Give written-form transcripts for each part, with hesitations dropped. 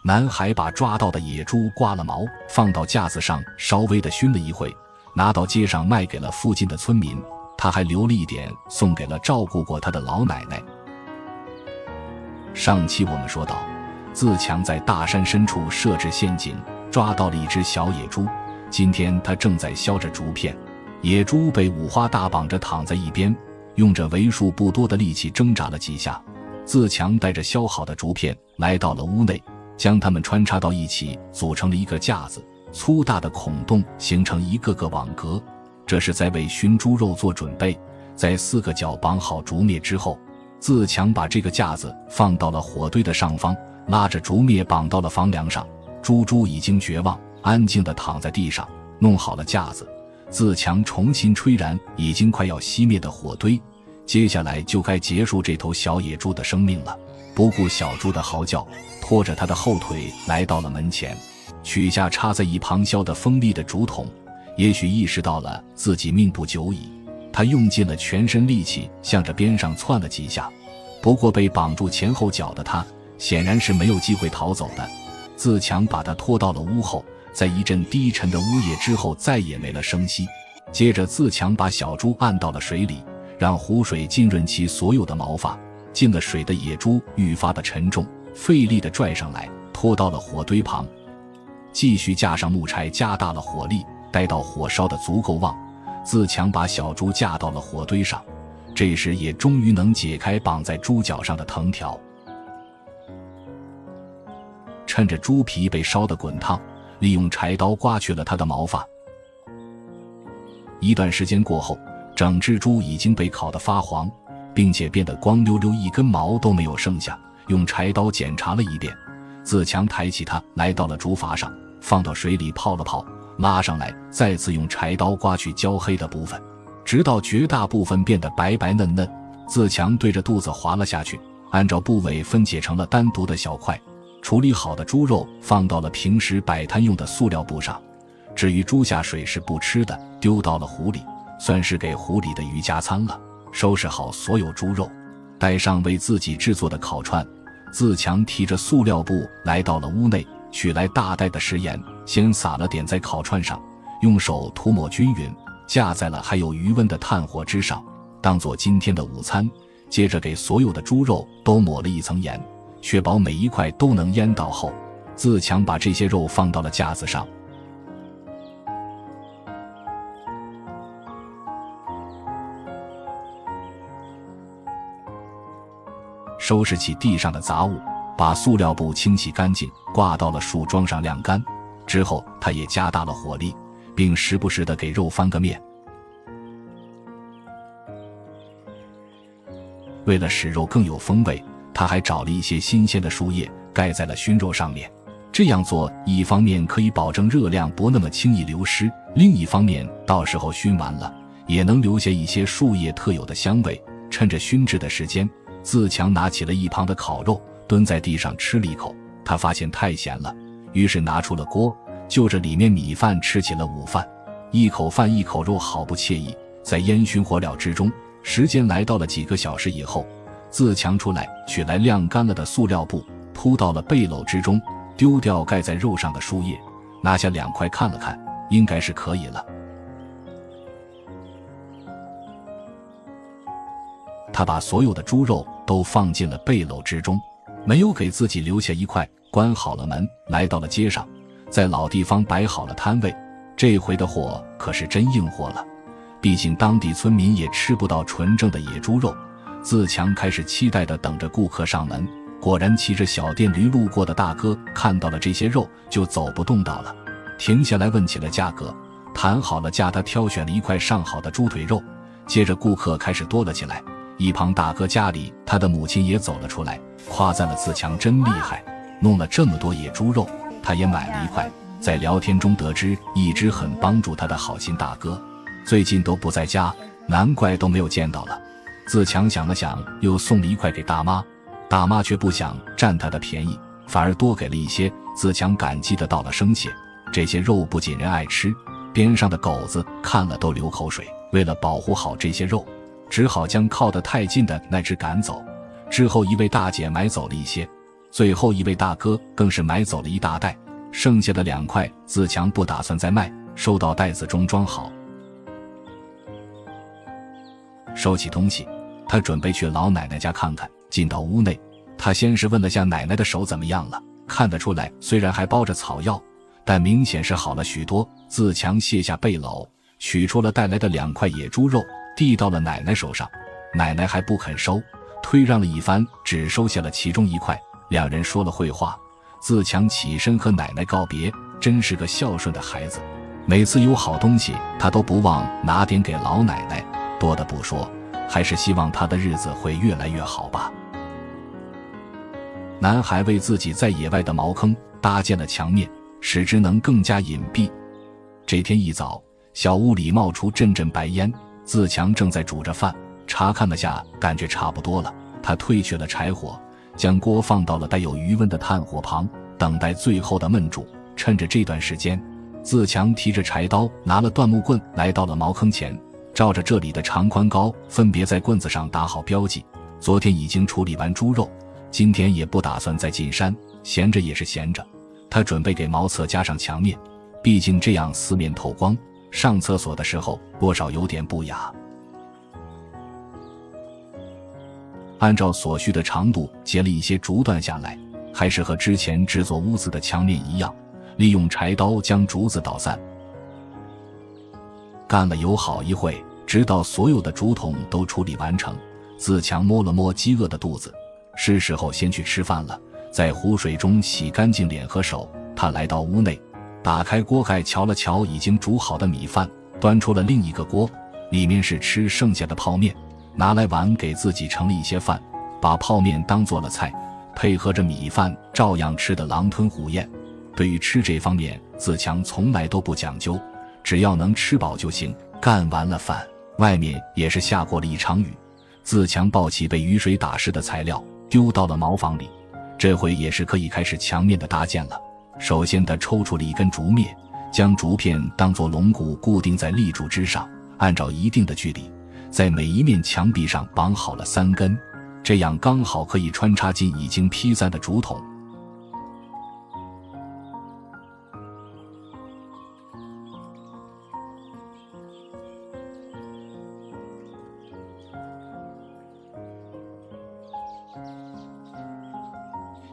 男孩把抓到的野猪刮了毛，放到架子上稍微的熏了一会，拿到街上卖给了附近的村民，他还留了一点送给了照顾过他的老奶奶。上期我们说到，自强在大山深处设置陷阱，抓到了一只小野猪，今天他正在削着竹片，野猪被五花大绑着躺在一边，用着为数不多的力气挣扎了几下。自强带着削好的竹片来到了屋内，将它们穿插到一起，组成了一个架子，粗大的孔洞形成一个个网格，这是在为熏猪肉做准备。在4个角绑好竹篾之后，自强把这个架子放到了火堆的上方，拉着竹篾绑到了房梁上。猪已经绝望，安静地躺在地上。弄好了架子，自强重新吹燃已经快要熄灭的火堆，接下来就该结束这头小野猪的生命了。不顾小猪的嚎叫，拖着他的后腿来到了门前，取下插在一旁削得锋利的竹筒，也许意识到了自己命不久矣，他用尽了全身力气向着边上窜了几下。不过被绑住前后脚的他显然是没有机会逃走的。自强把他拖到了屋后，在一阵低沉的呜咽之后再也没了声息。接着自强把小猪按到了水里，让湖水浸润其所有的毛发。进了水的野猪愈发的沉重，费力地拽上来，拖到了火堆旁，继续架上木柴，加大了火力，待到火烧得足够旺，自强把小猪架到了火堆上，这时也终于能解开绑在猪脚上的藤条。趁着猪皮被烧得滚烫，利用柴刀刮去了它的毛发。一段时间过后，整只猪已经被烤得发黄，并且变得光溜溜，一根毛都没有剩下。用柴刀检查了一遍，自强抬起它来到了竹筏上，放到水里泡了泡，拉上来，再次用柴刀刮去焦黑的部分，直到绝大部分变得白白嫩嫩。自强对着肚子划了下去，按照部位分解成了单独的小块。处理好的猪肉放到了平时摆摊用的塑料布上，至于猪下水是不吃的，丢到了湖里，算是给湖里的鱼加餐了。收拾好所有猪肉，带上为自己制作的烤串，自强提着塑料布来到了屋内，取来大袋的食盐，先撒了点在烤串上，用手涂抹均匀，架在了还有余温的炭火之上，当做今天的午餐。接着给所有的猪肉都抹了一层盐，确保每一块都能腌到后，自强把这些肉放到了架子上。收拾起地上的杂物，把塑料布清洗干净，挂到了树桩上晾干。之后他也加大了火力，并时不时地给肉翻个面。为了使肉更有风味，他还找了一些新鲜的树叶盖在了熏肉上面。这样做一方面可以保证热量不那么轻易流失，另一方面到时候熏完了也能留下一些树叶特有的香味。趁着熏制的时间，自强拿起了一旁的烤肉，蹲在地上吃了一口。他发现太咸了，于是拿出了锅，就着里面米饭吃起了午饭。一口饭一口肉，好不惬意。在烟熏火燎之中，时间来到了几个小时以后，自强出来取来晾干了的塑料布，铺到了背篓之中，丢掉盖在肉上的树叶，拿下2块看了看，应该是可以了。他把所有的猪肉都放进了背篓之中，没有给自己留下一块，关好了门，来到了街上，在老地方摆好了摊位。这回的货可是真硬货了，毕竟当地村民也吃不到纯正的野猪肉。自强开始期待地等着顾客上门，果然骑着小电驴路过的大哥看到了这些肉就走不动道了，停下来问起了价格。谈好了价，他挑选了一块上好的猪腿肉。接着顾客开始多了起来，一旁大哥家里他的母亲也走了出来，夸赞了自强真厉害，弄了这么多野猪肉，他也买了一块。在聊天中得知，一直很帮助他的好心大哥最近都不在家，难怪都没有见到了。自强想了想，又送了一块给大妈，大妈却不想占他的便宜，反而多给了一些。自强感激地道了声谢。这些肉不仅人爱吃，边上的狗子看了都流口水。为了保护好这些肉，只好将靠得太近的那只赶走。之后一位大姐买走了一些，最后一位大哥更是买走了一大袋，剩下的2块自强不打算再卖，收到袋子中装好。收起东西，他准备去老奶奶家看看。进到屋内，他先是问了下奶奶的手怎么样了，看得出来虽然还包着草药，但明显是好了许多。自强卸下背篓，取出了带来的2块野猪肉，递到了奶奶手上。奶奶还不肯收，推让了一番，只收下了其中1块。两人说了会话，自强起身和奶奶告别，真是个孝顺的孩子，每次有好东西他都不忘拿点给老奶奶，多的不说，还是希望他的日子会越来越好吧。男孩为自己在野外的茅坑搭建了墙面，使之能更加隐蔽。这天一早，小屋里冒出阵阵白烟，自强正在煮着饭，查看了下，感觉差不多了。他褪去了柴火，将锅放到了带有余温的炭火旁，等待最后的焖煮。趁着这段时间，自强提着柴刀，拿了断木棍，来到了茅坑前，照着这里的长宽高分别在棍子上打好标记。昨天已经处理完猪肉，今天也不打算再进山，闲着也是闲着。他准备给茅厕加上墙面，毕竟这样四面透光，上厕所的时候多少有点不雅。按照所需的长度截了一些竹段下来，还是和之前制作屋子的墙面一样，利用柴刀将竹子捣散。干了有好一会，直到所有的竹筒都处理完成，自强摸了摸饥饿的肚子，是时候先去吃饭了。在湖水中洗干净脸和手，他来到屋内，打开锅盖瞧了瞧已经煮好的米饭，端出了另一个锅，里面是吃剩下的泡面，拿来碗给自己盛了一些饭，把泡面当做了菜，配合着米饭照样吃得狼吞虎咽。对于吃这方面，自强从来都不讲究，只要能吃饱就行。干完了饭，外面也是下过了一场雨，自强抱起被雨水打湿的材料，丢到了茅房里。这回也是可以开始墙面的搭建了。首先他抽出了一根竹篾，将竹片当作龙骨固定在立柱之上，按照一定的距离，在每一面墙壁上绑好了3根，这样刚好可以穿插进已经劈散的竹筒。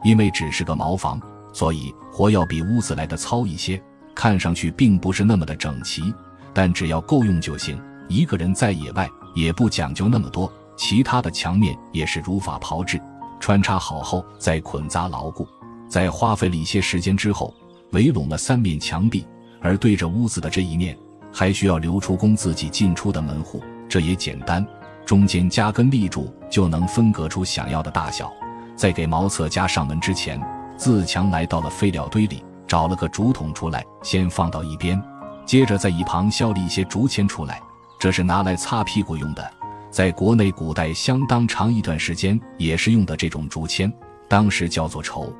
因为只是个茅房，所以活要比屋子来的糙一些，看上去并不是那么的整齐，但只要够用就行。一个人在野外也不讲究那么多，其他的墙面也是如法炮制，穿插好后再捆扎牢固。在花费了一些时间之后，围拢了3面墙壁，而对着屋子的这一面还需要留出供自己进出的门户，这也简单，中间加根立柱就能分隔出想要的大小。在给茅厕加上门之前，自强来到了废料堆里，找了个竹筒出来，先放到一边，接着在一旁削了一些竹签出来，这是拿来擦屁股用的，在国内古代相当长一段时间也是用的这种竹签，当时叫做绸，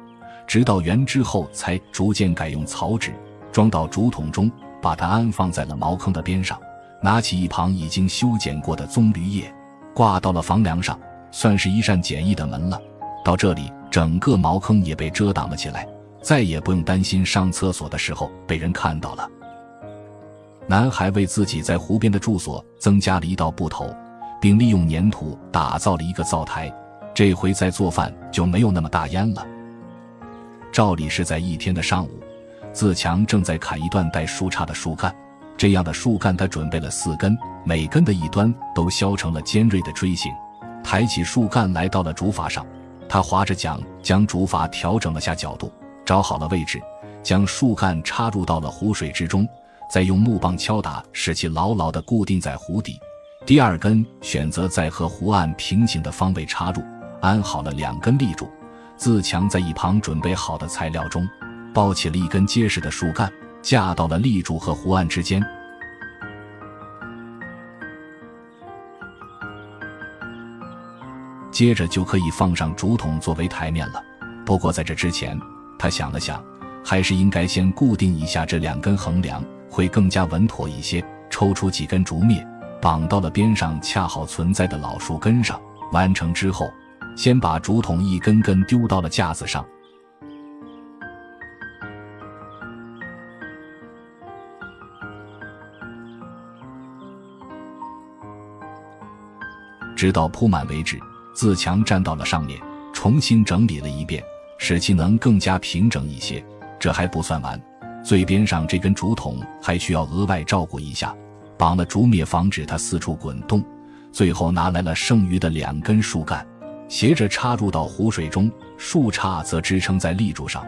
直到元之后才逐渐改用草纸，装到竹筒中，把它安放在了茅坑的边上，拿起一旁已经修剪过的棕榈叶，挂到了房梁上，算是一扇简易的门了。到这里，整个茅坑也被遮挡了起来，再也不用担心上厕所的时候被人看到了。男孩为自己在湖边的住所增加了一道埠头，并利用粘土打造了一个灶台，这回在做饭就没有那么大烟了。照理是在一天的上午，自强正在砍一段带树杈的树干，这样的树干他准备了4根，每根的一端都削成了尖锐的锥形。抬起树干来到了竹筏上，他划着桨将竹筏调整了下角度，找好了位置，将树干插入到了湖水之中，再用木棒敲打，使其牢牢地固定在湖底。第2根选择在和湖岸平行的方位插入，安好了2根立柱。自强在一旁准备好的材料中抱起了一根结实的树干，架到了立柱和湖岸之间。接着就可以放上竹筒作为台面了。不过在这之前，他想了想，还是应该先固定一下这2根横梁，会更加稳妥一些。抽出几根竹篾，绑到了边上恰好存在的老树根上。完成之后，先把竹筒一根根丢到了架子上。直到铺满为止，自强站到了上面，重新整理了一遍，使其能更加平整一些。这还不算完，最边上这根竹筒还需要额外照顾一下，绑了竹篾防止它四处滚动。最后拿来了剩余的2根树干，斜着插入到湖水中，树杈则支撑在立柱上。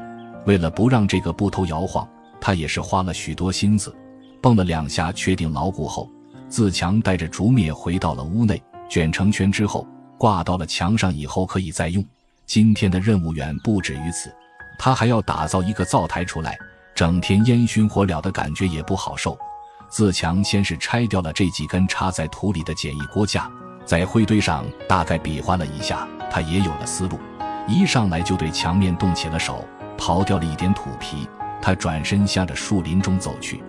为了不让这个布头摇晃，他也是花了许多心思，蹦了2下确定牢固后，自强带着竹篾回到了屋内，卷成圈之后挂到了墙上，以后可以再用。今天的任务远不止于此，他还要打造一个灶台出来，整天烟熏火燎的感觉也不好受。自强先是拆掉了这几根插在土里的简易锅架，在灰堆上大概比划了一下，他也有了思路，一上来就对墙面动起了手，刨掉了一点土皮。他转身向着树林中走去。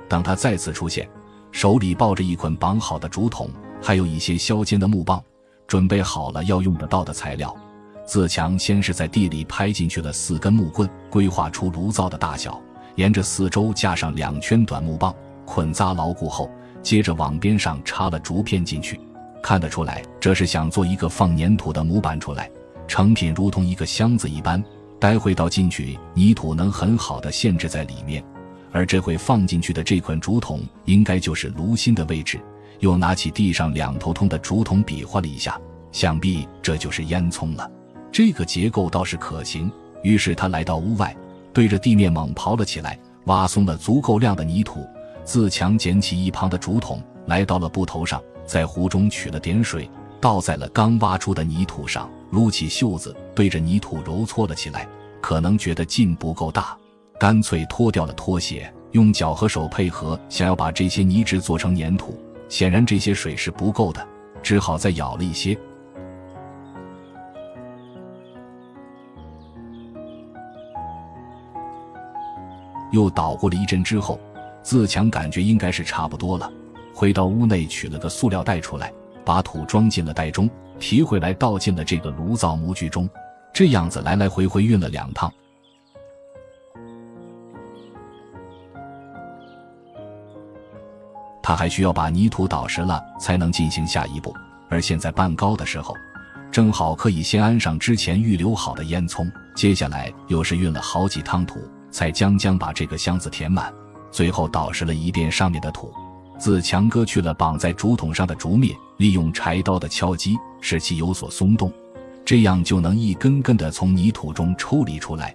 当他再次出现，手里抱着一捆绑好的竹筒，还有一些削尖的木棒，准备好了要用得到的材料。自强先是在地里拍进去了4根木棍，规划出炉灶的大小，沿着四周架上2圈短木棒，捆扎牢固后，接着往边上插了竹片进去。看得出来，这是想做一个放粘土的模板出来，成品如同一个箱子一般，待会倒进去，泥土能很好的限制在里面。而这会放进去的这捆竹筒应该就是炉心的位置。又拿起地上2头通的竹筒比划了一下，想必这就是烟囱了。这个结构倒是可行，于是他来到屋外，对着地面猛刨了起来，挖松了足够量的泥土。自强捡起一旁的竹筒，来到了布头上，在壶中取了点水，倒在了刚挖出的泥土上，撸起袖子对着泥土揉搓了起来。可能觉得劲不够大，干脆脱掉了拖鞋，用脚和手配合，想要把这些泥质做成粘土。显然这些水是不够的，只好再舀了一些。又捣鼓了一阵之后，自强感觉应该是差不多了，回到屋内取了个塑料袋出来，把土装进了袋中，提回来倒进了这个炉灶模具中，这样子来来回回运了2趟。他还需要把泥土捣实了才能进行下一步，而现在半高的时候，正好可以先安上之前预留好的烟囱。接下来又是运了好几趟土，才将把这个箱子填满，最后捣实了一遍上面的土。自强割去了绑在竹筒上的竹篾，利用柴刀的敲击使其有所松动，这样就能一根根地从泥土中抽离出来。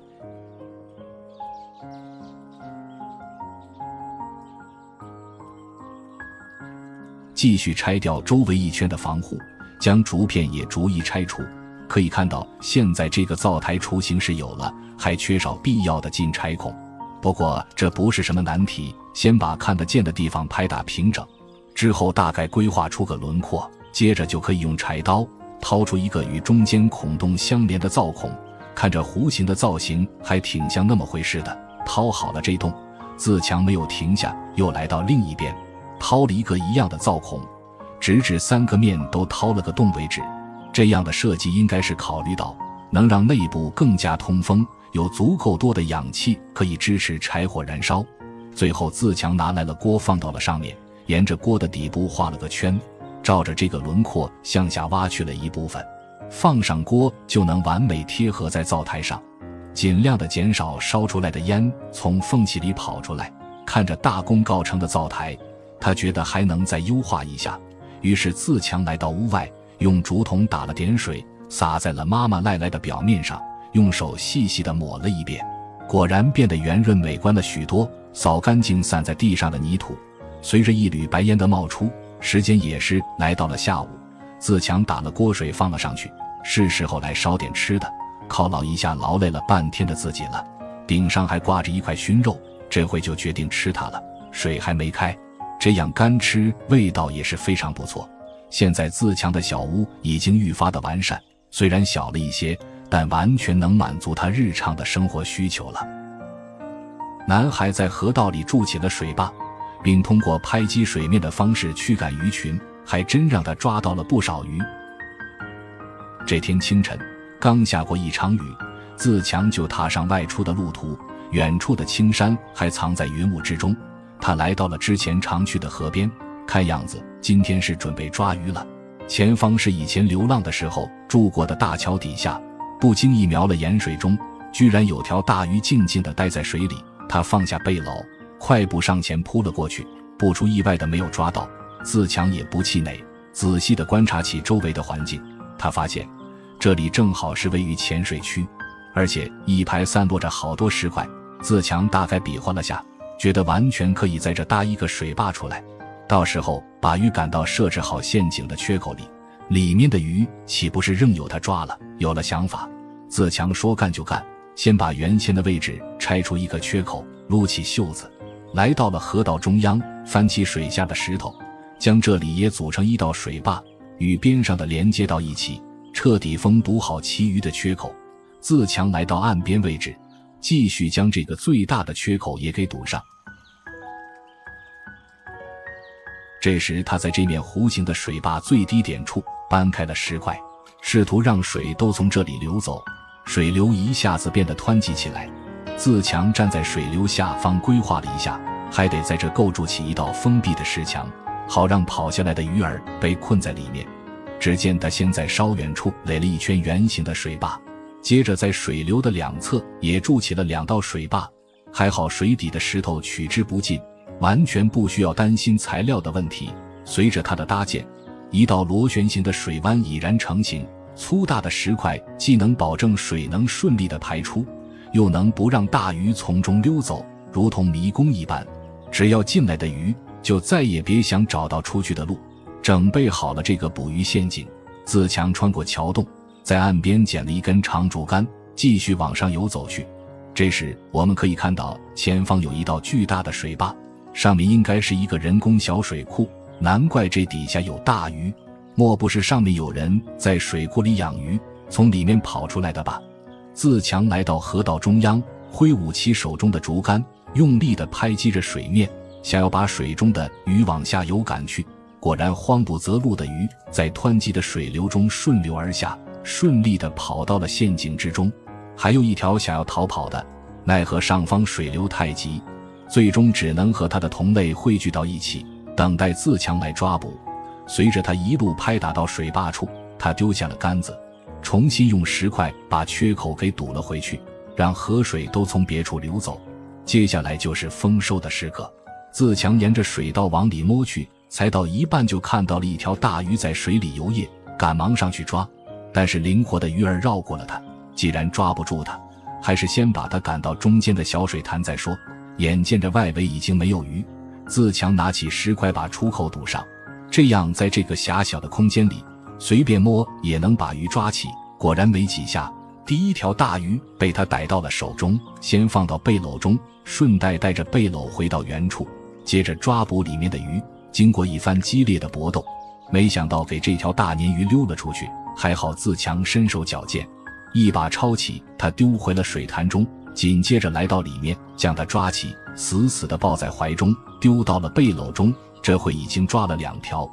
继续拆掉周围1圈的防护，将竹片也逐一拆除。可以看到，现在这个灶台雏形是有了，还缺少必要的进拆孔。不过这不是什么难题，先把看得见的地方拍打平整，之后大概规划出个轮廓，接着就可以用柴刀掏出一个与中间孔洞相连的灶孔。看着弧形的造型还挺像那么回事的。掏好了这洞，自强没有停下，又来到另一边，掏了一个一样的灶孔，直至3个面都掏了个洞为止。这样的设计应该是考虑到能让内部更加通风，有足够多的氧气可以支持柴火燃烧。最后自强拿来了锅放到了上面，沿着锅的底部画了个圈，照着这个轮廓向下挖去了一部分，放上锅就能完美贴合在灶台上，尽量的减少烧出来的烟从缝隙里跑出来。看着大功告成的灶台，他觉得还能再优化一下，于是自强来到屋外，用竹筒打了点水，洒在了妈妈赖赖的表面上，用手细细地抹了一遍，果然变得圆润美观了许多。扫干净散在地上的泥土，随着一缕白烟的冒出，时间也是来到了下午。自强打了锅水放了上去，是时候来烧点吃的，犒劳一下劳累了半天的自己了。顶上还挂着一块熏肉，这回就决定吃它了。水还没开，这样干吃味道也是非常不错。现在自强的小屋已经愈发的完善，虽然小了一些，但完全能满足他日常的生活需求了。男孩在河道里筑起了水坝，并通过拍击水面的方式驱赶鱼群，还真让他抓到了不少鱼。这天清晨，刚下过一场雨，自强就踏上外出的路途，远处的青山还藏在云雾之中。他来到了之前常去的河边，看样子今天是准备抓鱼了。前方是以前流浪的时候住过的大桥底下，不经意瞄了盐水中，居然有条大鱼静静地待在水里。他放下背篓，快步上前扑了过去，不出意外的没有抓到。自强也不气馁，仔细地观察起周围的环境，他发现这里正好是位于浅水区，而且一排散落着好多石块。自强大概比划了下，觉得完全可以在这搭一个水坝出来，到时候把鱼赶到设置好陷阱的缺口里，里面的鱼岂不是任由他抓了？有了想法，自强说干就干，先把原先的位置拆出一个缺口，撸起袖子，来到了河道中央，翻起水下的石头，将这里也组成一道水坝，与边上的连接到一起，彻底封堵好其余的缺口。自强来到岸边位置，继续将这个最大的缺口也给堵上。这时他在这面弧形的水坝最低点处搬开了石块，试图让水都从这里流走。水流一下子变得湍急起来，自强站在水流下方规划了一下，还得在这构筑起一道封闭的石墙，好让跑下来的鱼儿被困在里面。只见他先在稍远处垒了一圈圆形的水坝，接着在水流的两侧也筑起了2道水坝。还好水底的石头取之不尽，完全不需要担心材料的问题。随着它的搭建，一道螺旋形的水湾已然成型。粗大的石块既能保证水能顺利地排出，又能不让大鱼从中溜走，如同迷宫一般。只要进来的鱼就再也别想找到出去的路。整备好了这个捕鱼陷阱，自强穿过桥洞，在岸边捡了一根长竹竿，继续往上游走去。这时我们可以看到前方有一道巨大的水坝，上面应该是一个人工小水库，难怪这底下有大鱼，莫不是上面有人在水库里养鱼，从里面跑出来的吧？自强来到河道中央，挥舞起手中的竹竿，用力地拍击着水面，想要把水中的鱼往下游赶去。果然慌不择路的鱼在湍急的水流中顺流而下，顺利地跑到了陷阱之中。还有一条想要逃跑的，奈何上方水流太急，最终只能和他的同类汇聚到一起，等待自强来抓捕。随着他一路拍打到水坝处，他丢下了杆子，重新用石块把缺口给堵了回去，让河水都从别处流走。接下来就是丰收的时刻，自强沿着水道往里摸去，才到一半就看到了一条大鱼在水里游曳，赶忙上去抓，但是灵活的鱼儿绕过了他，既然抓不住他，还是先把他赶到中间的小水潭再说。眼见着外围已经没有鱼，自强拿起石块把出口堵上，这样在这个狭小的空间里随便摸也能把鱼抓起。果然没几下，第一条大鱼被他逮到了手中，先放到背篓中，顺带带着背篓回到原处，接着抓捕里面的鱼。经过一番激烈的搏斗，没想到给这条大鲶鱼溜了出去。还好自强身手矫健，一把抄起他丢回了水潭中，紧接着来到里面，将他抓起，死死地抱在怀中，丢到了背篓中。这回已经抓了2条，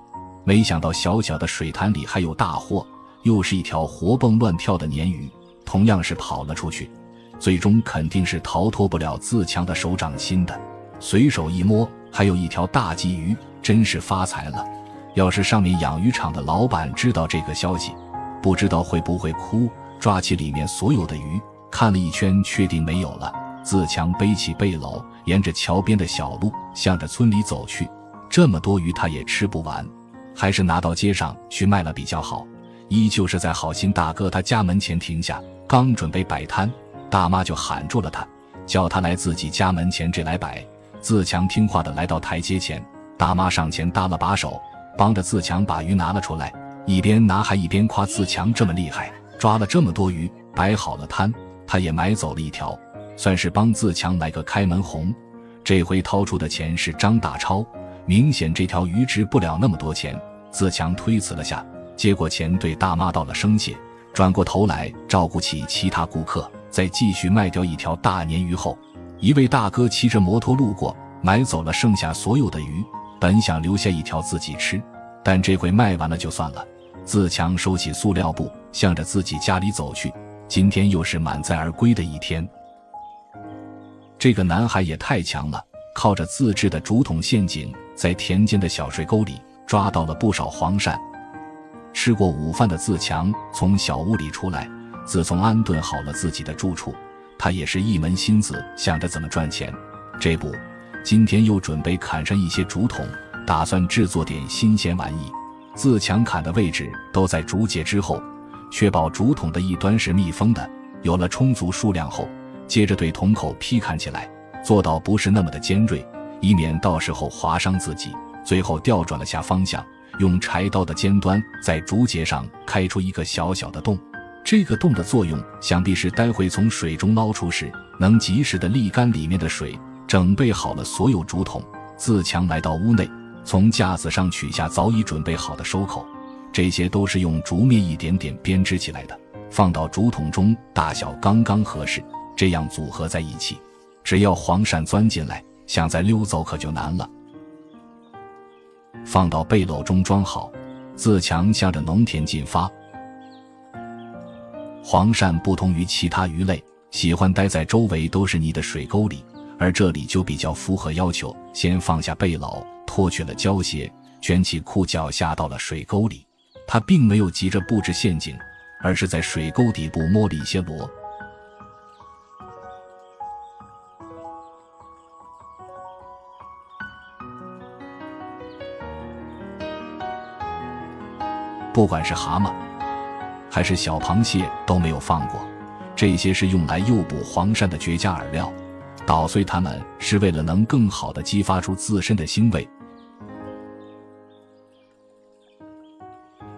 没想到小小的水潭里还有大货，又是一条活蹦乱跳的鲶鱼，同样是跑了出去，最终肯定是逃脱不了自强的手掌心的。随手一摸，还有一条大鲫鱼，真是发财了。要是上面养鱼场的老板知道这个消息，不知道会不会哭。抓起里面所有的鱼，看了一圈，确定没有了。自强背起背篓，沿着桥边的小路向着村里走去。这么多鱼他也吃不完，还是拿到街上去卖了比较好。依旧是在好心大哥他家门前停下，刚准备摆摊，大妈就喊住了他，叫他来自己家门前这来摆。自强听话的来到台阶前，大妈上前搭了把手，帮着自强把鱼拿了出来，一边拿还一边夸自强这么厉害，抓了这么多鱼，摆好了摊，他也买走了一条，算是帮自强来个开门红。这回掏出的钱是张大钞，明显这条鱼值不了那么多钱。自强推辞了下，接过钱对大妈道了声谢，转过头来照顾起其他顾客。在继续卖掉一条大鲶鱼后，一位大哥骑着摩托路过，买走了剩下所有的鱼，本想留下一条自己吃，但这回卖完了就算了，自强收起塑料布，向着自己家里走去。今天又是满载而归的一天。这个男孩也太强了，靠着自制的竹筒陷阱，在田间的小水沟里抓到了不少黄鳝。吃过午饭的自强从小屋里出来，自从安顿好了自己的住处，他也是一门心思想着怎么赚钱。这不，今天又准备砍上一些竹筒，打算制作点新鲜玩意。自强砍的位置都在竹节之后，确保竹筒的一端是密封的。有了充足数量后，接着对筒口劈砍起来，做到不是那么的尖锐，以免到时候划伤自己。最后调转了下方向，用柴刀的尖端在竹节上开出一个小小的洞。这个洞的作用想必是待会从水中捞出时能及时的沥干里面的水。整备好了所有竹筒，自强来到屋内，从架子上取下早已准备好的收口，这些都是用竹篾一点点编织起来的，放到竹筒中大小刚刚合适，这样组合在一起，只要黄鳝钻进来，想再溜走可就难了。放到背篓中装好，自强向着农田进发。黄鳝不同于其他鱼类，喜欢待在周围都是泥的水沟里，而这里就比较符合要求，先放下背篓，脱去了胶鞋，卷起裤脚下到了水沟里。他并没有急着布置陷阱，而是在水沟底部摸了一些螺。不管是蛤蟆还是小螃蟹都没有放过，这些是用来诱捕黄鳝的绝佳饵料。捣碎它们是为了能更好地激发出自身的腥味。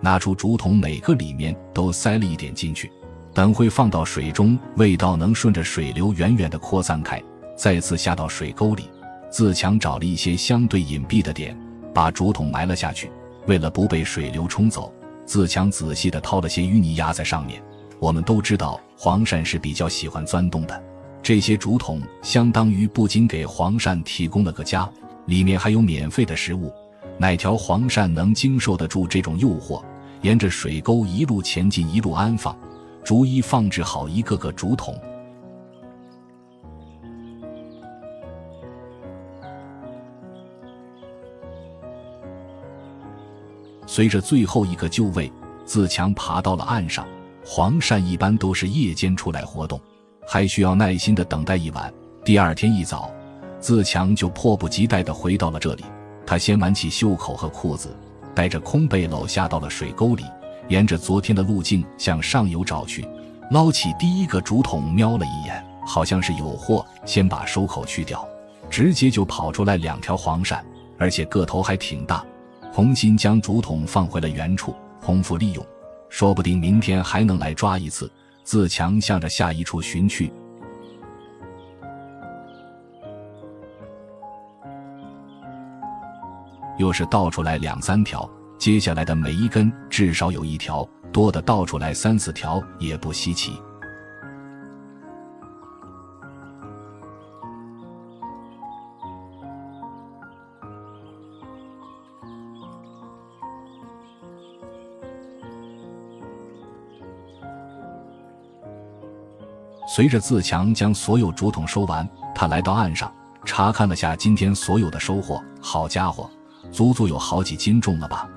拿出竹筒，每个里面都塞了一点进去，等会放到水中，味道能顺着水流远远地扩散开。再次下到水沟里，自强找了一些相对隐蔽的点，把竹筒埋了下去。为了不被水流冲走，自强仔细地掏了些淤泥压在上面。我们都知道黄鳝是比较喜欢钻洞的，这些竹筒相当于不仅给黄鳝提供了个家，里面还有免费的食物。哪条黄鳝能经受得住这种诱惑，沿着水沟一路前进，一路安放，逐一放置好一个个竹筒。随着最后一个就位，自强爬到了岸上。黄鳝一般都是夜间出来活动，还需要耐心地等待一晚。第二天一早，自强就迫不及待地回到了这里。他先挽起袖口和裤子，带着空背篓下到了水沟里，沿着昨天的路径向上游找去。捞起第一个竹筒，瞄了一眼，好像是有货，先把收口去掉，直接就跑出来2条黄鳝，而且个头还挺大。红心将竹筒放回了原处，空腹利用，说不定明天还能来抓一次。自强向着下一处寻去。又是倒出来2、3条，接下来的每一根至少有1条，多的倒出来3、4条也不稀奇。随着自强将所有竹筒收完，他来到岸上，查看了下今天所有的收获。好家伙，足足有好几斤重了吧？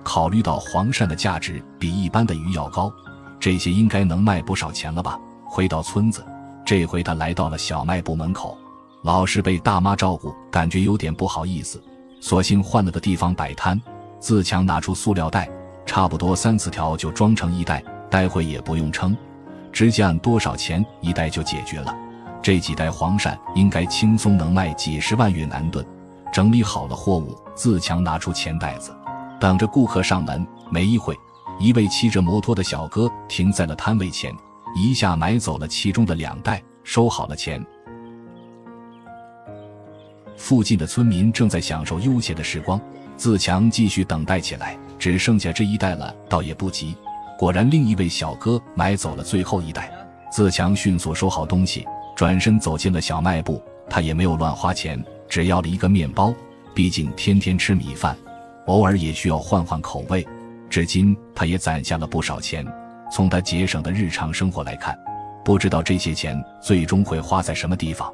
考虑到黄鳝的价值比一般的鱼要高，这些应该能卖不少钱了吧？回到村子，这回他来到了小卖部门口，老是被大妈照顾，感觉有点不好意思，索性换了个地方摆摊。自强拿出塑料袋，差不多3、4条就装成1袋，待会也不用称，直接按多少钱1袋就解决了。这几袋黄鳝应该轻松能卖几10万越南盾。整理好了货物，自强拿出钱袋子，等着顾客上门。没一会，一位骑着摩托的小哥停在了摊位前，一下买走了其中的2袋，收好了钱。附近的村民正在享受悠闲的时光，自强继续等待起来。只剩下这1袋了，倒也不急。果然另一位小哥买走了最后1袋。自强迅速收好东西，转身走进了小卖部。他也没有乱花钱，只要了一个面包，毕竟天天吃米饭，偶尔也需要换换口味。至今他也攒下了不少钱，从他节省的日常生活来看，不知道这些钱最终会花在什么地方。